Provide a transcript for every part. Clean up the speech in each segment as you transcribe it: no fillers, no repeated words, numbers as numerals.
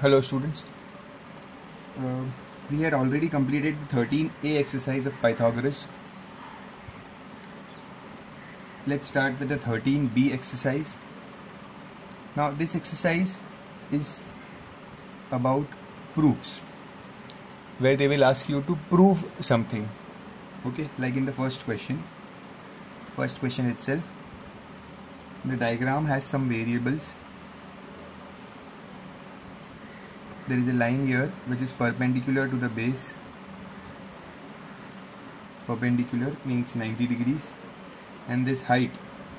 Hello students. We had already completed the 13a exercise of Pythagoras. Let's start with the 13b exercise. Now this exercise is about proofs, Where they will ask you to prove something. okay, like in the first question itself, the diagram has some variables. There is a line here which is perpendicular to the base. Perpendicular means 90 degrees, and this height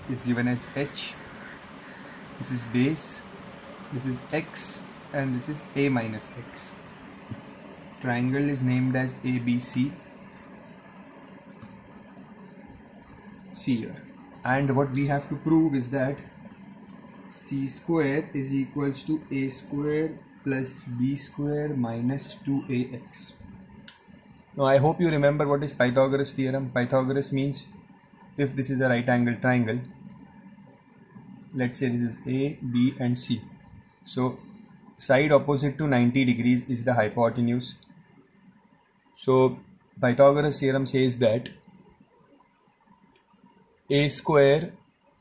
is given as h. This is base, this is x, and this is a minus x. Triangle is named as ABC. See here. And what we have to prove is that c square is equals to a square plus b square minus 2ax. Now I hope you remember what is Pythagoras theorem. Pythagoras means if this is a right angle triangle, let's say this is A, B and C. So side opposite to 90 degrees is the hypotenuse. So Pythagoras theorem says that A square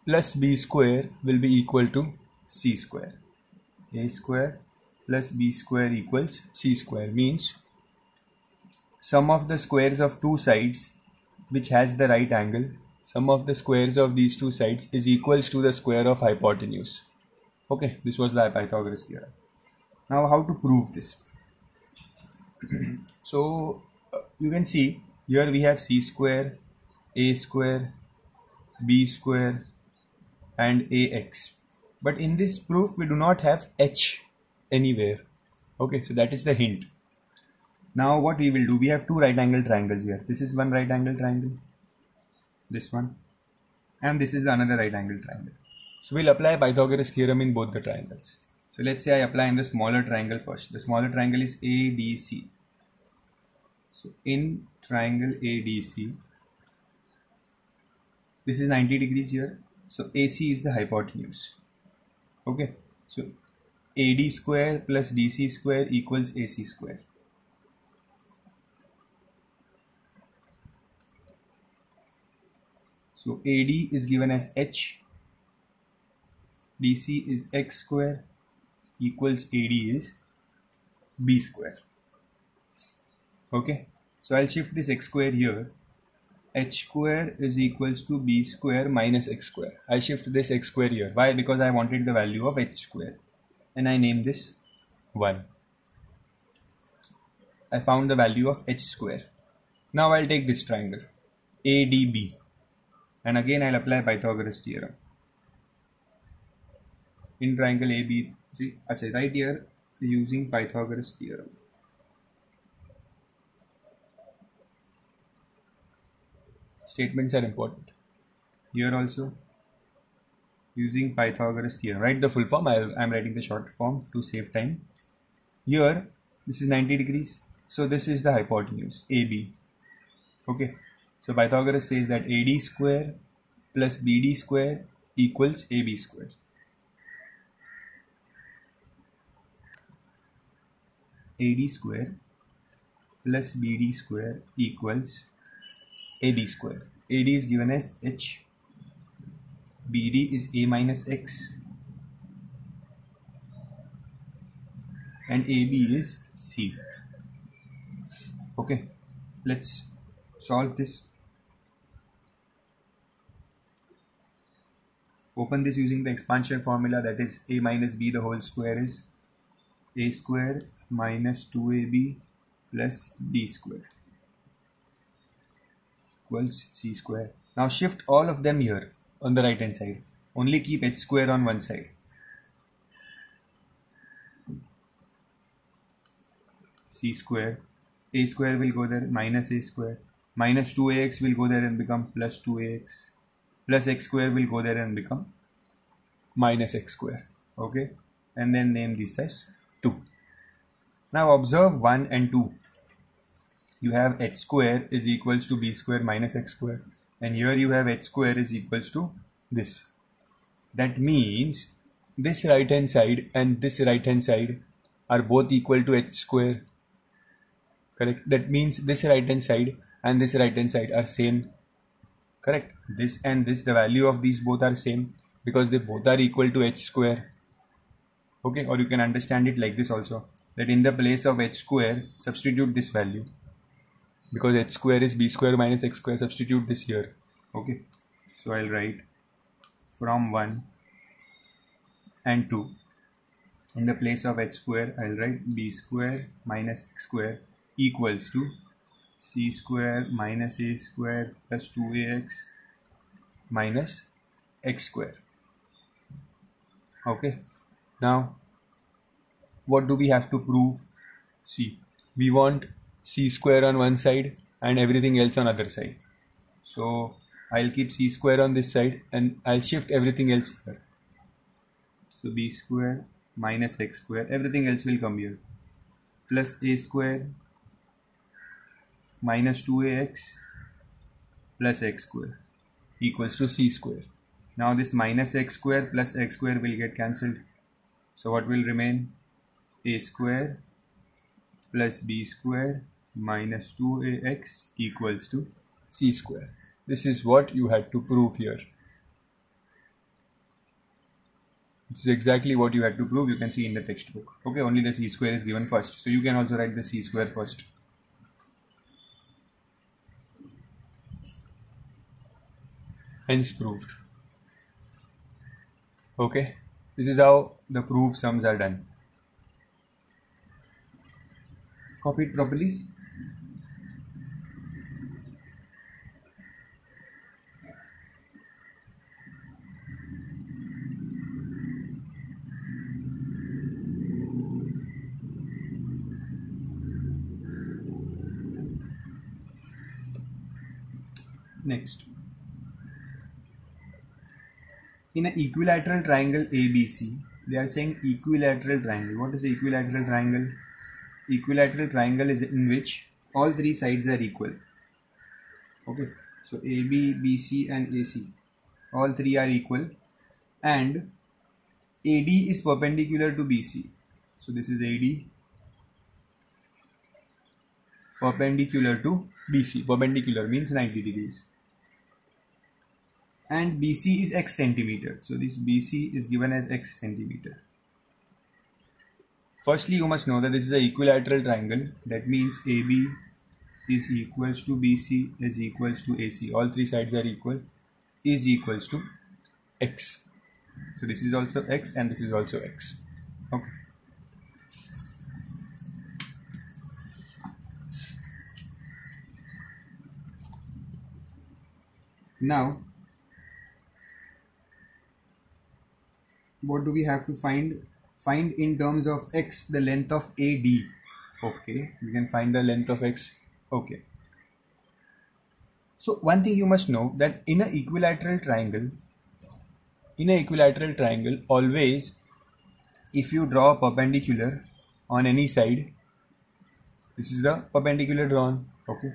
plus B square will be equal to C square. A square plus B square equals C square, means sum of the squares of two sides which has the right angle, sum of the squares of these two sides is equals to the square of hypotenuse. Okay, this was the Pythagoras theorem. Now how to prove this? So you can see here we have C square, A square, B square and AX. But in this proof we do not have H anywhere. Okay, so that is the hint. Now what we will do, we have two right angle triangles here. This is one right angle triangle, this one, and this is another right angle triangle. So we'll apply Pythagoras theorem in both the triangles. So let's say I apply in the smaller triangle first. The smaller triangle is ADC. So in triangle ADC, this is 90 degrees here. So AC is the hypotenuse. Okay, so AD square plus DC square equals AC square. So AD is given as H, DC is X square equals AD is B square. Okay, so I'll shift this X square here. H square is equals to B square minus X square. I shift this X square here. Why? Because I wanted the value of H square, and I name this 1. I found the value of H square. Now I'll take this triangle ADB, and again I'll apply Pythagoras theorem. In triangle AB, see, right here using Pythagoras theorem. Statements are important. Here also using Pythagoras theorem. Write the full form. I'm writing the short form to save time. Here this is 90 degrees. So this is the hypotenuse AB. Okay. So Pythagoras says that AD square plus BD square equals AB square. AD square plus BD square equals AB square. AD is given as H, BD is A minus X, and AB is C. Okay, let's solve this. Open this using the expansion formula, that is A minus B the whole square is A square minus 2AB plus B square equals C square. Now shift all of them here on the right hand side. Only keep H square on one side. C square. A square will go there, minus A square. Minus 2AX will go there and become plus 2AX. Plus X square will go there and become minus X square. Okay. And then name this as 2. Now observe 1 and 2. You have H square is equals to B square minus X square. And here you have H square is equals to this. That means this right hand side and this right hand side are both equal to h square. Correct. That means this right hand side and this right hand side are same. Correct. This and this, the value of these both are same because they both are equal to h square. Okay, or you can understand it like this also, that in the place of h square substitute this value, because h square is b square minus x square, substitute this here. Okay, so I'll write from 1 and 2. In the place of h square I'll write b square minus x square equals to c square minus a square plus 2ax minus x square. Okay, now what do we have to prove? See, we want c square on one side and everything else on other side. So I'll keep c square on this side and I'll shift everything else here. So b square minus x square, everything else will come here, plus a square minus 2ax plus x square equals to c square. Now this minus x square plus x square will get cancelled. So what will remain? A square plus b square minus 2ax equals to c square. This is what you had to prove here. This is exactly what you had to prove. You can see in the textbook. Okay, only the c square is given first. So you can also write the c square first. Hence proved. Okay, this is how the proof sums are done. Copy it properly. Next, in an equilateral triangle ABC, they are saying equilateral triangle. What is the equilateral triangle? Equilateral triangle is in which all three sides are equal. Okay, so AB, BC and AC, all three are equal, and AD is perpendicular to BC. So this is AD perpendicular to BC. Perpendicular means 90 degrees. And BC is x centimeter. So this BC is given as x centimeter. Firstly, you must know that this is an equilateral triangle. That means AB is equals to BC is equals to AC. All three sides are equal, is equals to x. So this is also x and this is also x. Okay. Now, what do we have to find? Find in terms of x the length of AD. Okay, we can find the length of x. Okay. So one thing you must know, that in an equilateral triangle, always if you draw a perpendicular on any side, this is the perpendicular drawn. Okay.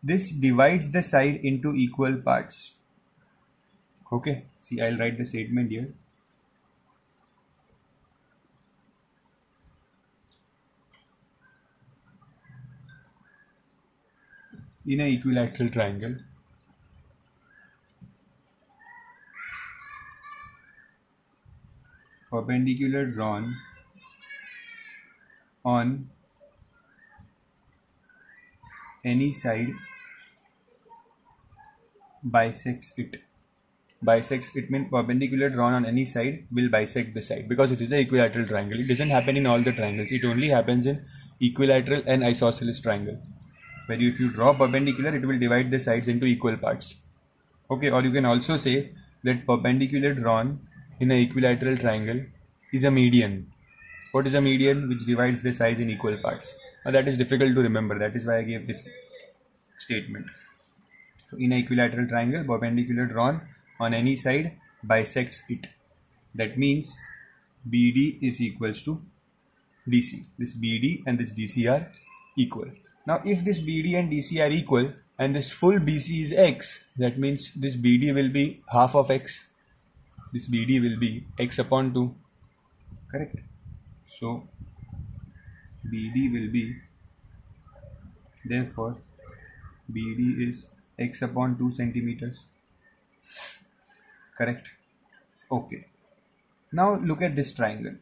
This divides the side into equal parts. Okay. See, I'll write the statement here. In an equilateral triangle, perpendicular drawn on any side bisects it. Bisects it means perpendicular drawn on any side will bisect the side, because it is an equilateral triangle. It doesn't happen in all the triangles. It only happens in equilateral and isosceles triangle, where if you draw perpendicular, it will divide the sides into equal parts. Okay, or you can also say that perpendicular drawn in an equilateral triangle is a median. What is a median? Which divides the sides in equal parts. Now that is difficult to remember. That is why I gave this statement. So in an equilateral triangle, perpendicular drawn on any side bisects it. That means BD is equals to DC. This BD and this DC are equal. Now if this BD and DC are equal and this full BC is x, that means this BD will be half of x. This BD will be x upon 2. Correct. So BD will be, therefore BD is x upon 2 centimeters. Correct? Okay. Now look at this triangle.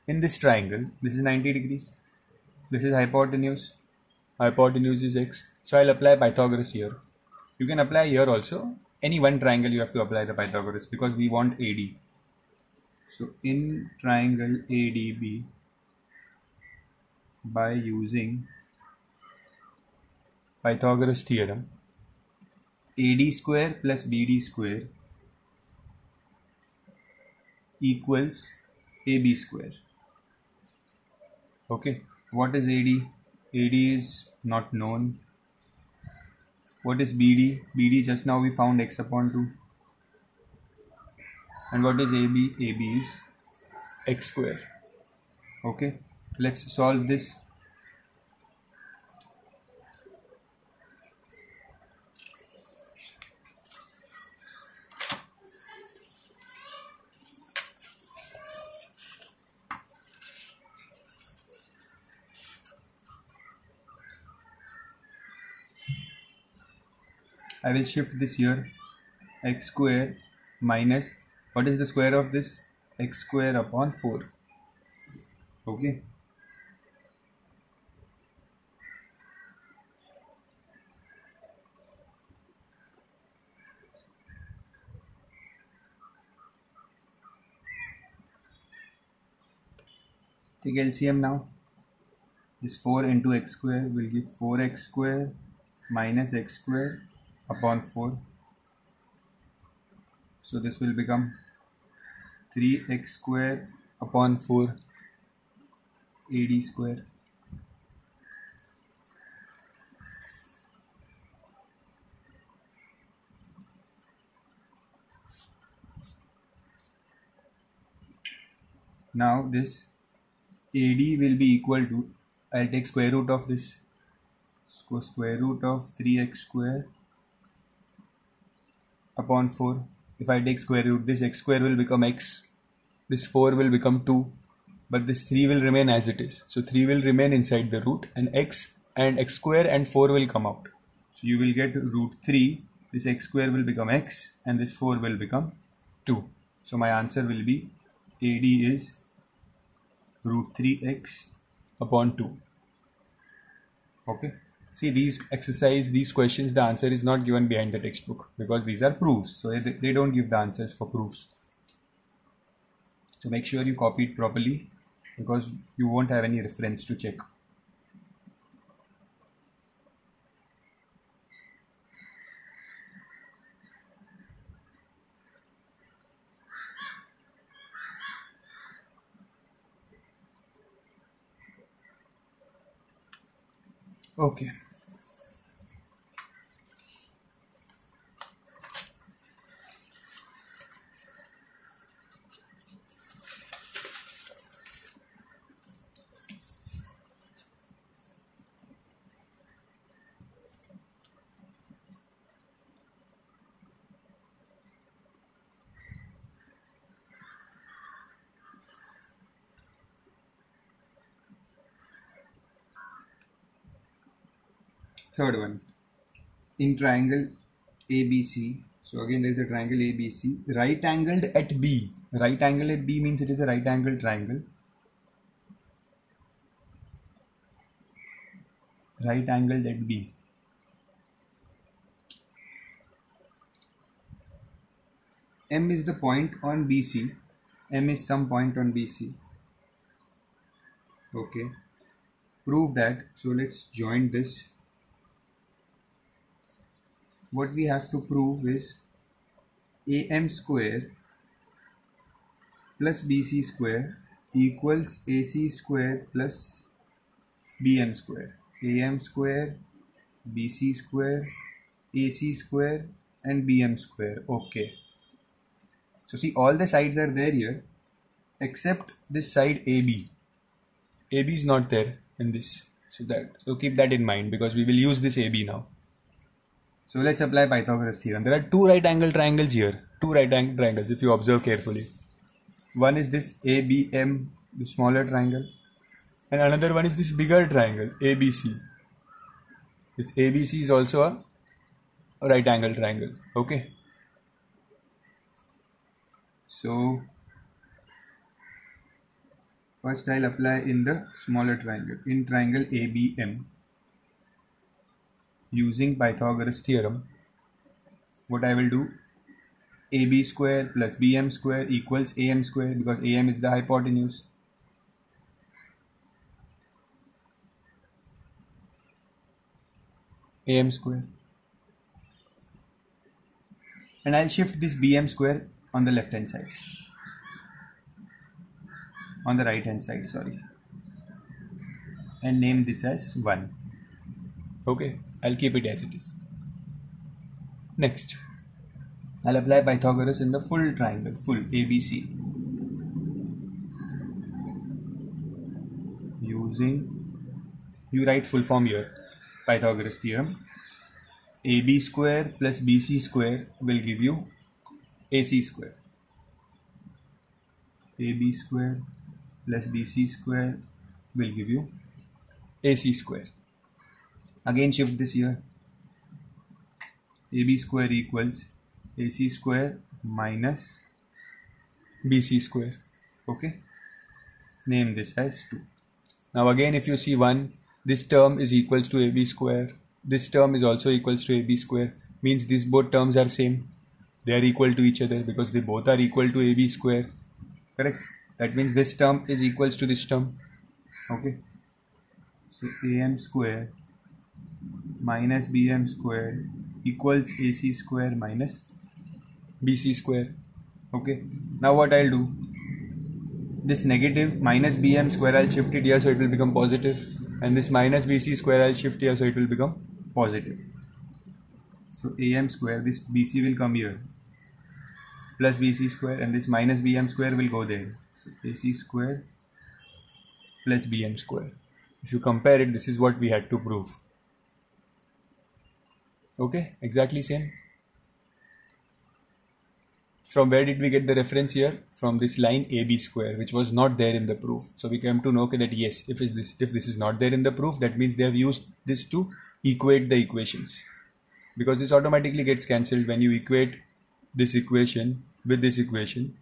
In this triangle, this is 90 degrees. This is hypotenuse. Hypotenuse is x. So I'll apply Pythagoras here. You can apply here also. Any one triangle you have to apply the Pythagoras because we want AD. So in triangle ADB, by using Pythagoras theorem, AD square plus BD square equals AB square. Okay, what is AD? AD is not known. What is BD? BD just now we found x upon 2. And what is AB? AB is x square. Okay, let's solve this. I will shift this here, x square minus, what is the square of this? X square upon 4. Okay. Take LCM now. This 4 into x square will give 4x square minus x square upon 4. So this will become 3x square upon 4 AD square. Now this AD will be equal to, I'll take square root of this, so square root of 3x square upon 4. If I take square root, this x square will become x, this 4 will become 2, but this 3 will remain as it is. So 3 will remain inside the root and x square and 4 will come out. So you will get root 3, this x square will become x and this 4 will become 2. So my answer will be AD is root 3x upon 2. Okay. See, these exercise, these questions, the answer is not given behind the textbook because these are proofs. So they don't give the answers for proofs. So make sure you copy it properly because you won't have any reference to check. Okay. Third one, in triangle ABC, so again there is a triangle ABC, right angled at B. Right angle at B means it is a right angled triangle. Right angled at B. M is the point on BC. M is some point on BC. Okay. Prove that. So let's join this. What we have to prove is AM square plus BC square equals AC square plus BM square. AM square, BC square, AC square and BM square. Okay. So see, all the sides are there here except this side AB. AB is not there in this. So keep that in mind because we will use this AB now. So let's apply Pythagoras theorem. There are two right angle triangles here. Two right angle triangles if you observe carefully. One is this ABM, the smaller triangle, and another one is this bigger triangle, ABC. This ABC is also a right angle triangle. Okay. So first I'll apply in the smaller triangle, in triangle ABM, using Pythagoras theorem. What I will do, AB square plus BM square equals AM square, because AM is the hypotenuse. AM square. And I'll shift this BM square on the left hand side. On the right hand side, sorry. And name this as 1. Okay, I'll keep it as it is. Next, I'll apply Pythagoras in the full triangle, full ABC. You write full form here, Pythagoras theorem. AB square plus BC square will give you AC square. AB square plus BC square will give you AC square. Again shift this here. AB square equals AC square minus BC square. Okay. Name this as 2. Now again, if you see 1, this term is equals to AB square. This term is also equals to AB square. Means these both terms are same. They are equal to each other because they both are equal to AB square. Correct? That means this term is equals to this term. Okay. So AM square minus BM square equals AC square minus BC square. Okay. Now what I'll do, this negative minus BM square I'll shift it here so it will become positive, and this minus BC square I'll shift here so it will become positive. So AM square, this BC will come here, plus BC square, and this minus BM square will go there. So AC square plus BM square. If you compare it, this is what we had to prove. Okay, exactly same. From where did we get the reference here? From this line AB square, which was not there in the proof. So we came to know that yes, if this is not there in the proof, that means they have used this to equate the equations. Because this automatically gets cancelled when you equate this equation with this equation.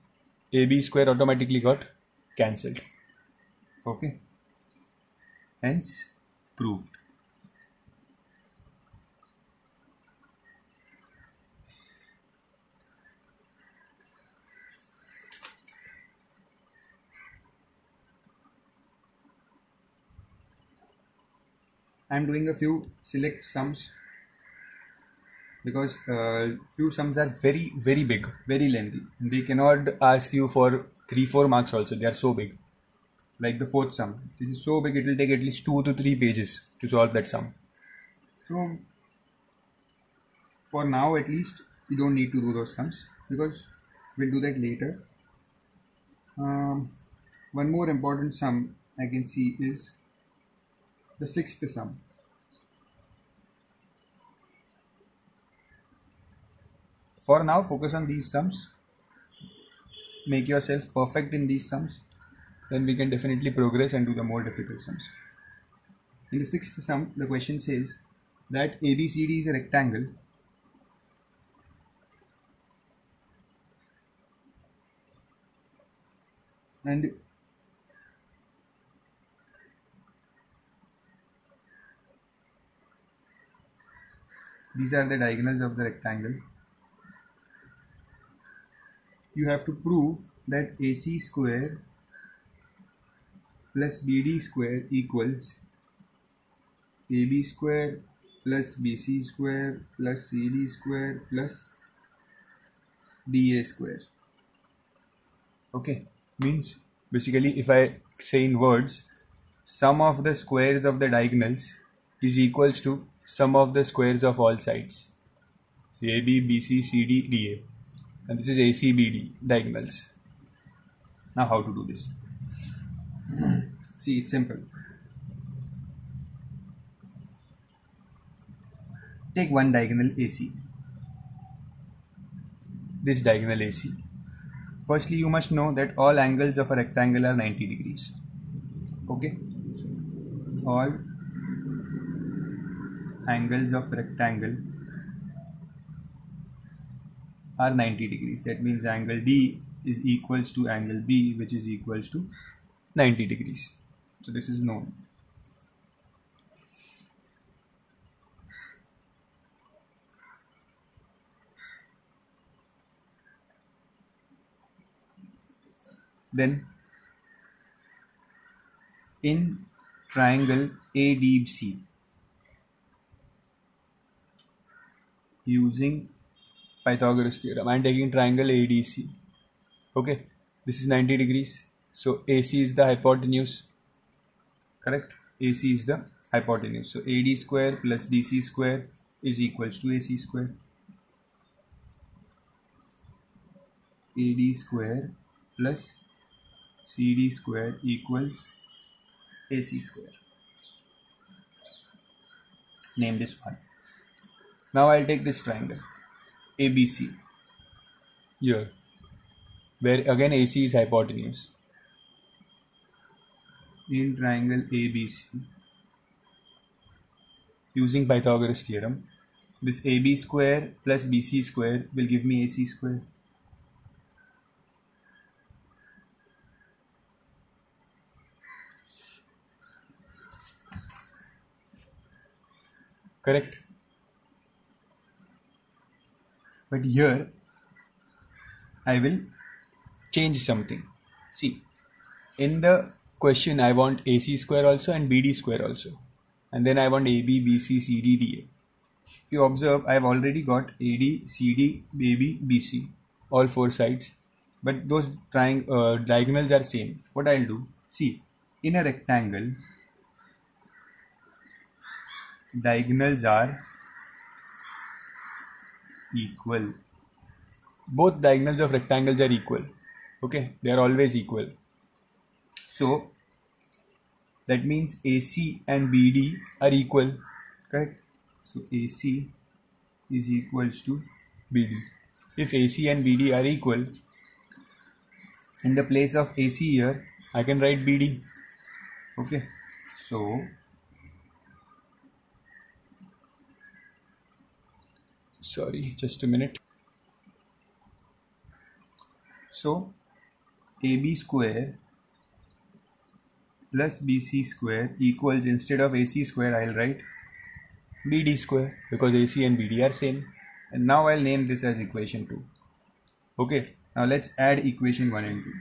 AB square automatically got cancelled. Okay. Hence, proved. I am doing a few select sums because few sums are very big, very lengthy. They cannot ask you for 3-4 marks also. They are so big. Like the fourth sum. This is so big it will take at least 2 to 3 pages to solve that sum. So for now at least you don't need to do those sums because we'll do that later. One more important sum I can see is the sixth sum. For now, focus on these sums. Make yourself perfect in these sums. Then we can definitely progress and do the more difficult sums. In the sixth sum, the question says that ABCD is a rectangle and these are the diagonals of the rectangle. You have to prove that AC square plus BD square equals AB square plus BC square plus CD square plus DA square. Okay, means basically if I say in words, sum of the squares of the diagonals is equals to sum of the squares of all sides. So AB, BC, CD, DA. And this is ACBD diagonals. Now how to do this? See, it's simple. Take one diagonal AC. This diagonal AC. firstly you must know that all angles of a rectangle are 90 degrees. Okay, all angles of rectangle are 90 degrees. That means angle D is equals to angle B, which is equals to 90 degrees. So this is known. Then in triangle ADC, using Pythagoras theorem, I am taking triangle ADC. Okay, this is 90 degrees. So AC is the hypotenuse. Correct? AC is the hypotenuse. So AD square plus DC square is equals to AC square. AD square plus CD square equals AC square. Name this one. Now I'll take this triangle ABC here, where again AC is hypotenuse. In triangle ABC, using Pythagoras theorem, this AB square plus BC square will give me AC square. Correct? But here I will change something. See, in the question I want AC square also and BD square also, and then I want AB, BC, CD, DA. If you observe, I have already got AD, CD, AB, BC, all four sides, but those diagonals are same. What I'll do, see, in a rectangle, diagonals are equal. Both diagonals of rectangles are equal. Okay, they are always equal. So that means AC and BD are equal. Correct? So AC is equals to BD. If AC and BD are equal, in the place of AC here, I can write BD. Okay, so sorry, just a minute. So AB square plus BC square equals, instead of AC square I'll write BD square, because AC and BD are same. And now I'll name this as equation 2. Okay, now let's add equation 1 and 2.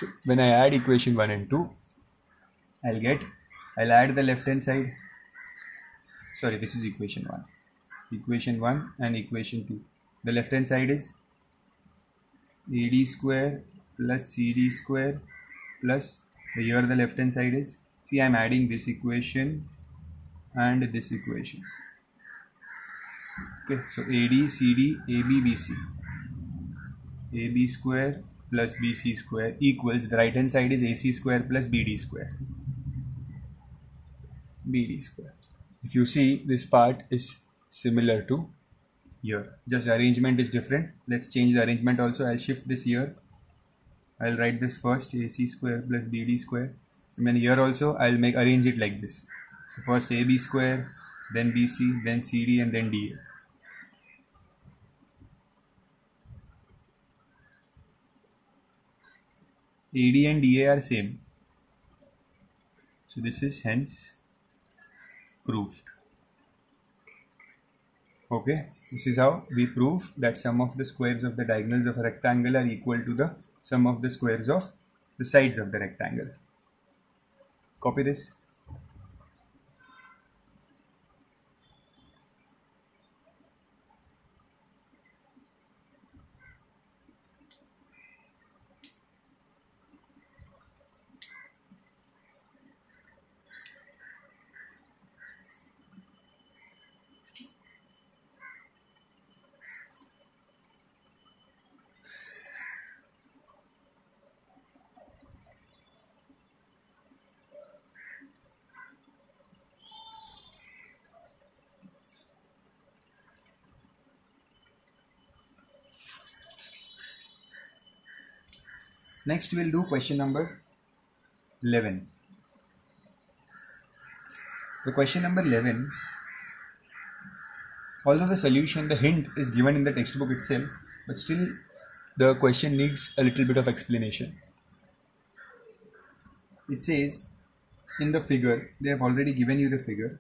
So when I add equation 1 and 2, I'll add the left hand side. Sorry, this is equation 1. Equation 1 and equation 2. The left hand side is AD square plus CD square plus, here the left hand side is, see, I am adding this equation and this equation. Okay, so AD, CD, AB, BC. AB square plus BC square equals, the right hand side is AC square plus BD square. BD square. If you see, this part is similar to here, just arrangement is different. Let's change the arrangement also. I'll shift this here. I'll write this first, AC square plus BD square, and then here also I'll arrange it like this. So first AB square, then BC, then CD, and then DA. AD and DA are same, so this is hence proved. Okay, this is how we prove that sum of the squares of the diagonals of a rectangle are equal to the sum of the squares of the sides of the rectangle. Copy this. Next we'll do question number 11. The question number 11, although the solution, the hint is given in the textbook itself, but still the question needs a little bit of explanation. It says in the figure, they have already given you the figure.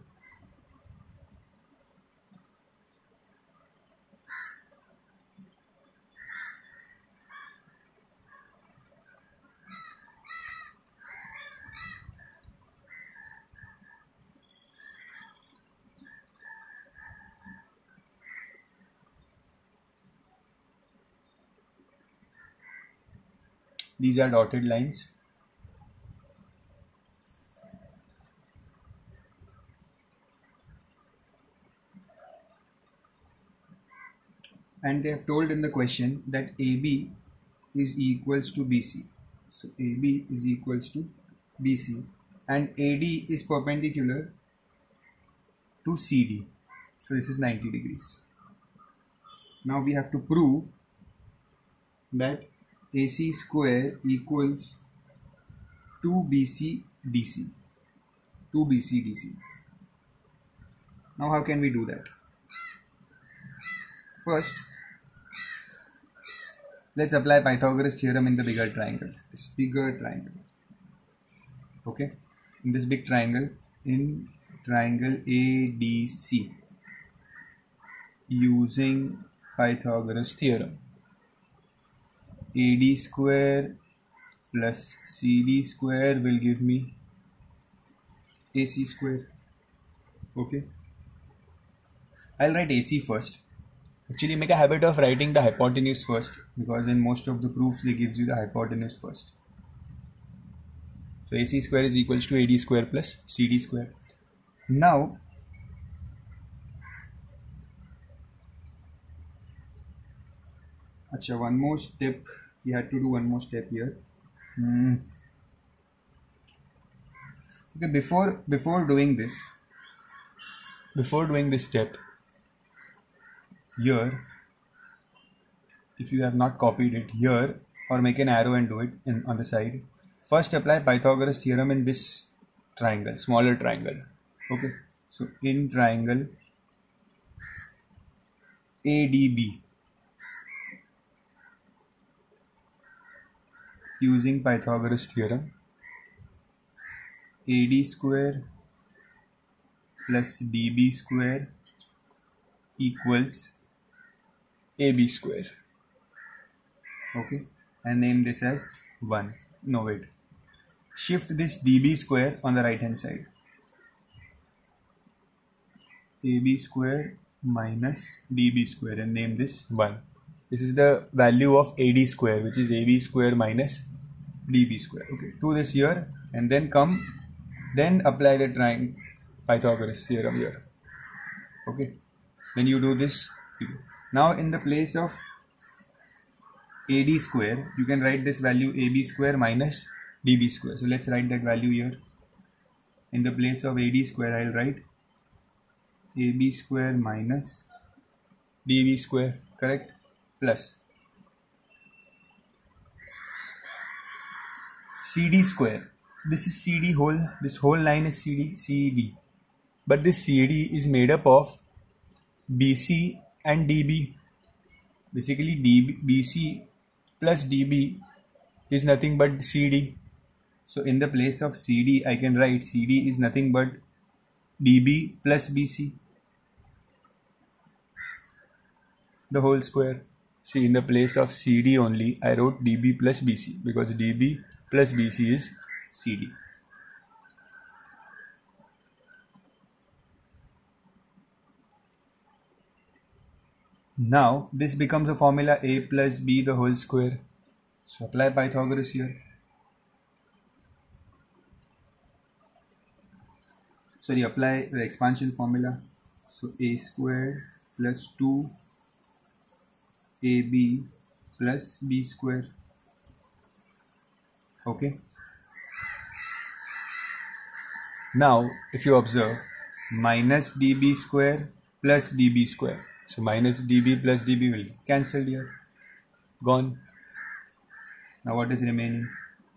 These are dotted lines. And they have told in the question that AB is equals to BC. So AB is equals to BC and AD is perpendicular to CD. So this is 90 degrees. Now we have to prove that AC square equals 2BC DC. 2BC DC. Now how can we do that? First, let's apply Pythagoras theorem in the bigger triangle. This bigger triangle. Okay. In this big triangle, in triangle ADC, using Pythagoras theorem, AD square plus CD square will give me AC square. Okay. I'll write AC first. Actually, make a habit of writing the hypotenuse first, because in most of the proofs they gives you the hypotenuse first. So AC square is equals to AD square plus CD square. Now one more step. We had to do one more step here. Okay, before doing this step, here, if you have not copied it here, or make an arrow and do it on the side. First apply Pythagoras theorem in this triangle, smaller triangle. Okay, so in triangle ADB, using Pythagoras theorem, AD square plus DB square equals AB square. Okay, and name this as 1. No, wait. Shift this DB square on the right hand side. AB square minus DB square and name this 1. This is the value of AD square, which is AB square minus DB square. Okay, do this here and then apply the Pythagoras theorem here. Okay, then you do this. Now in the place of AD square, you can write this value AB square minus DB square. So let's write that value here. In the place of AD square, I'll write AB square minus DB square, correct? Plus CD square. This is CD whole. This whole line is CD. But this CD is made up of BC and DB. Basically, BC plus DB is nothing but CD. So in the place of CD, I can write CD is nothing but DB plus BC, the whole square. See, in the place of CD only, I wrote DB plus BC, because DB plus BC is CD. Now this becomes a formula A plus B the whole square. So apply Pythagoras here. Sorry, apply the expansion formula. So A square plus 2AB plus B square. Okay. Now if you observe, minus DB square plus DB square. So minus DB plus DB will cancel here. Gone. Now what is remaining?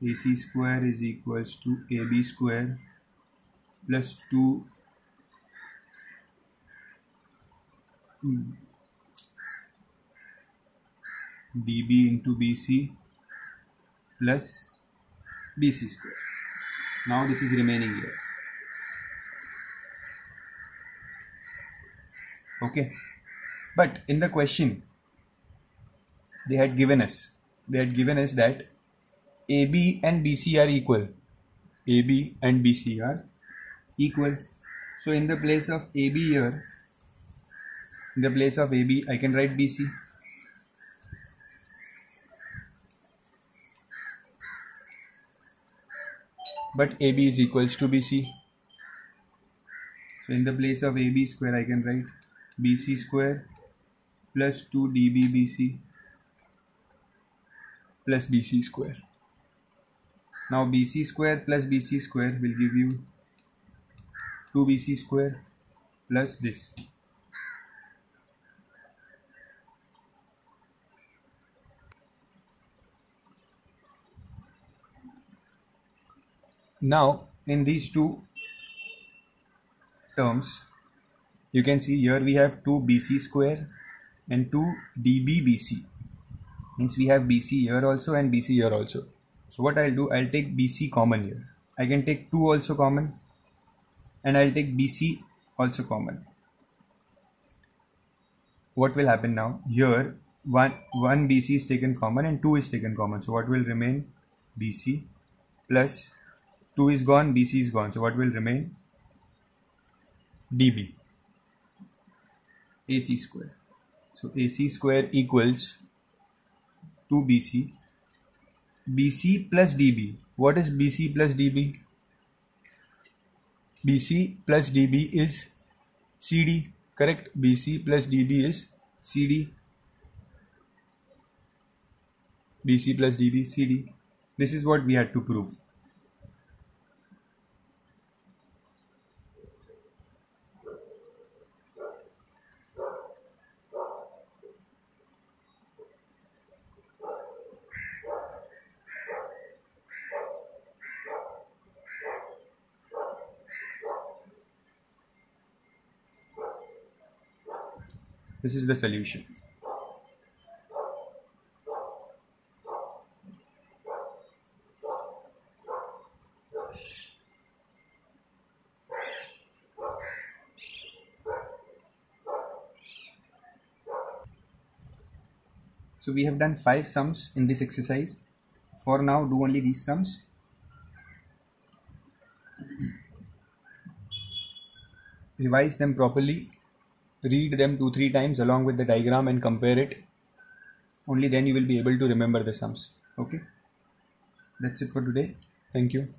AC square is equals to AB square plus 2 DB into BC plus BC square. Now this is remaining here. Okay, but in the question they had given us that AB and BC are equal. AB and BC are equal. So in the place of AB here, in the place of AB, I can write BC. But AB is equals to BC. So in the place of AB square, I can write BC square plus 2 DBBC plus BC square. Now BC square plus BC square will give you 2BC square plus this. Now in these two terms, you can see here we have 2BC square and 2DBBC. Means we have BC here also and BC here also. So what I'll do, I'll take BC common here. I can take 2 also common, and I'll take BC also common. What will happen now? Here one BC is taken common and 2 is taken common. So what will remain? BC plus 2 is gone, BC is gone. So what will remain? DB. AC square. So AC square equals 2BC. BC plus DB. What is BC plus DB? BC plus DB is CD. Correct? BC plus DB is CD. BC plus DB, CD. This is what we had to prove. This is the solution. So we have done 5 sums in this exercise. For now, do only these sums. Revise them properly. Read them 2-3 times along with the diagram and compare it. Only then you will be able to remember the sums. Okay. That's it for today. Thank you.